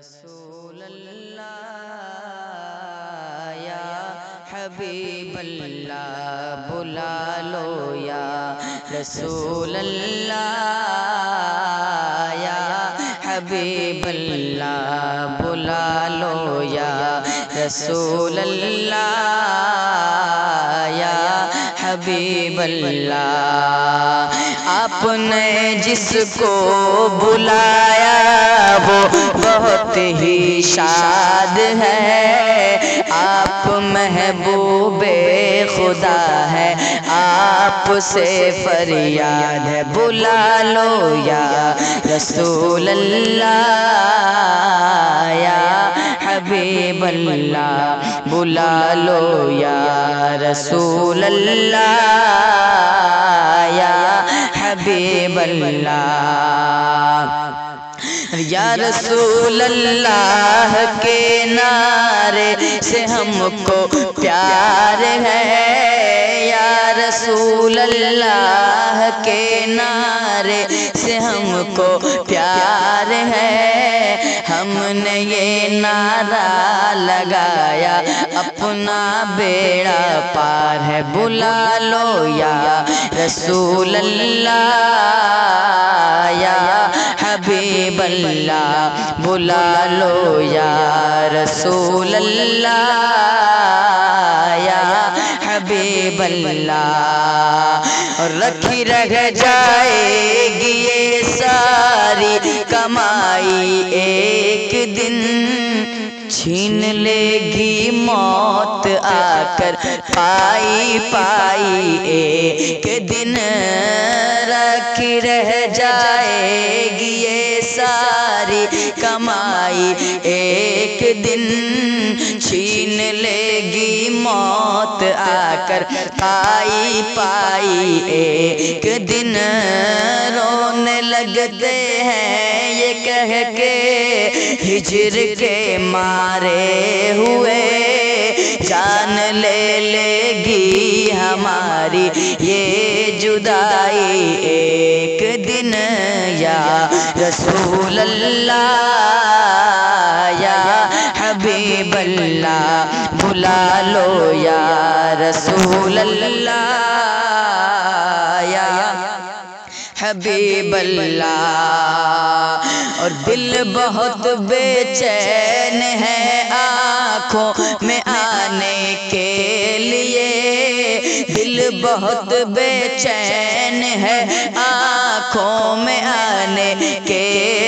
رسول اللہ یا حبیب اللہ بلا لو یا رسول اللہ یا حبیب اللہ بلا لو یا رسول اللہ یا حبیب اللہ آپ نے جس کو بلایا وہ بہت ہی شاد ہے آپ محبوب خدا ہے آپ سے فریاد ہے بلا لو یا رسول اللہ یا حبیب اللہ بلا لو یا رسول اللہ یا حبیب اللہ یا رسول اللہ کے نعرے سے ہم کو پیار ہے یا رسول اللہ کے نعرے سے ہم کو پیار ہے ہم نے یہ نعرہ لگایا اپنا بیڑا پار ہے بلا لو یا رسول اللہ یا حبیب اللہ بلا لو یا رسول اللہ یا حبیب اللہ اور رکھی رہ جائے گی یہ ساری کمائی ایک دن چھین لے گی موت آ کر پائی پائی ایک دن رکھی رہ جائے گی یہ ساری کمائی ایک دن چھین لے گی موت آ کر پائی پائی ایک دن رونے لگتے ہیں یہ کہہ کے ہجر کے مارے ہوئے جان لے لے گی ہماری یہ جدائی ایک دن یا رسول اللہ یا حبیب اللہ بلا لو یا رسول اللہ یا حبیب اللہ اور دل بہت بے چین ہے آنکھوں میں آنے کے لیے دل بہت بے چین ہے آنکھوں میں آنے کے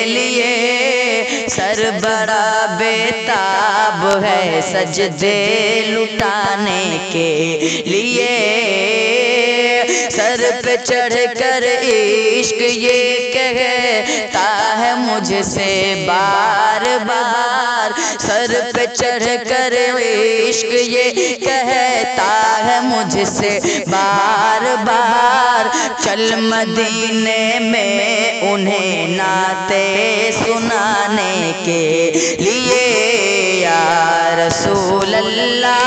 لیے سر بڑا بیتاب ہے سجدے لٹانے کے لیے سر پہ چڑھ کر عشق یہ کہتا ہے مجھ سے بار بار سر پہ چڑھ کر عشق یہ کہتا ہے مجھ سے بار بار چل مدینے میں انہیں نعتیں سنانے کے لیے یا رسول اللہ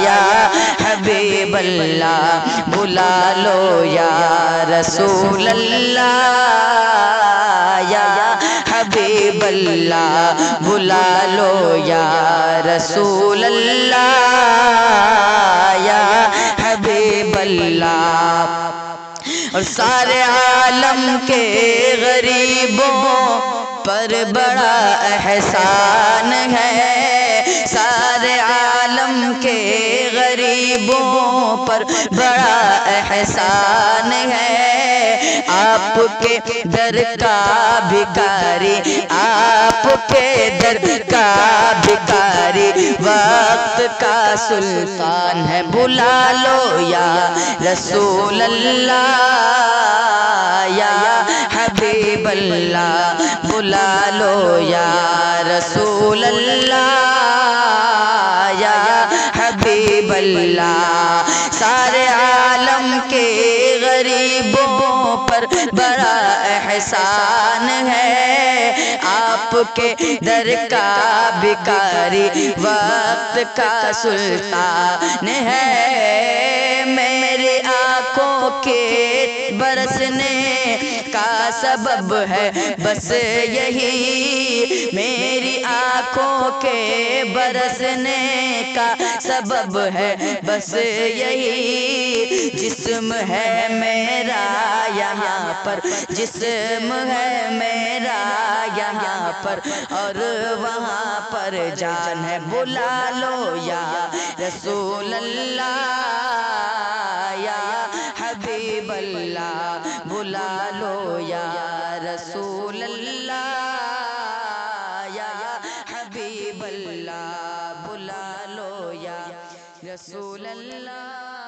یا حبیب اللہ بلا لو یا رسول اللہ یا حبیب اللہ بلا لو یا رسول اللہ یا حبیب اللہ اور سارے عالم کے غریبوں پر بڑا احسان ہے سارے عالم کے غریبوں پر بڑا احسان ہے آپ کے در کا بھکاری آپ کے در کا بھکاری وقت کا سلطان ہے بلا لو یا رسول اللہ یا حبیب اللہ بلا لو یا رسول اللہ یا حبیب اللہ سارے عالم کے غریبوں پر بڑا احسان ہے آپ کے در کا بھکاری وقت کا سلطان ہے میری آنکھوں کے برسنے کا سبب ہے بس یہی میری آنکھوں کے برسنے کا سبب ہے بس یہی، جسم ہے میرا یہاں پر، جسم ہے میرا یہاں پر، اور وہاں پر جان ہے، بلا لو یا رسول اللہ یا حبیب اللہ، بلا لو یا رسول اللہ یا حبیب اللہ، بلا لو یا رسول اللہ۔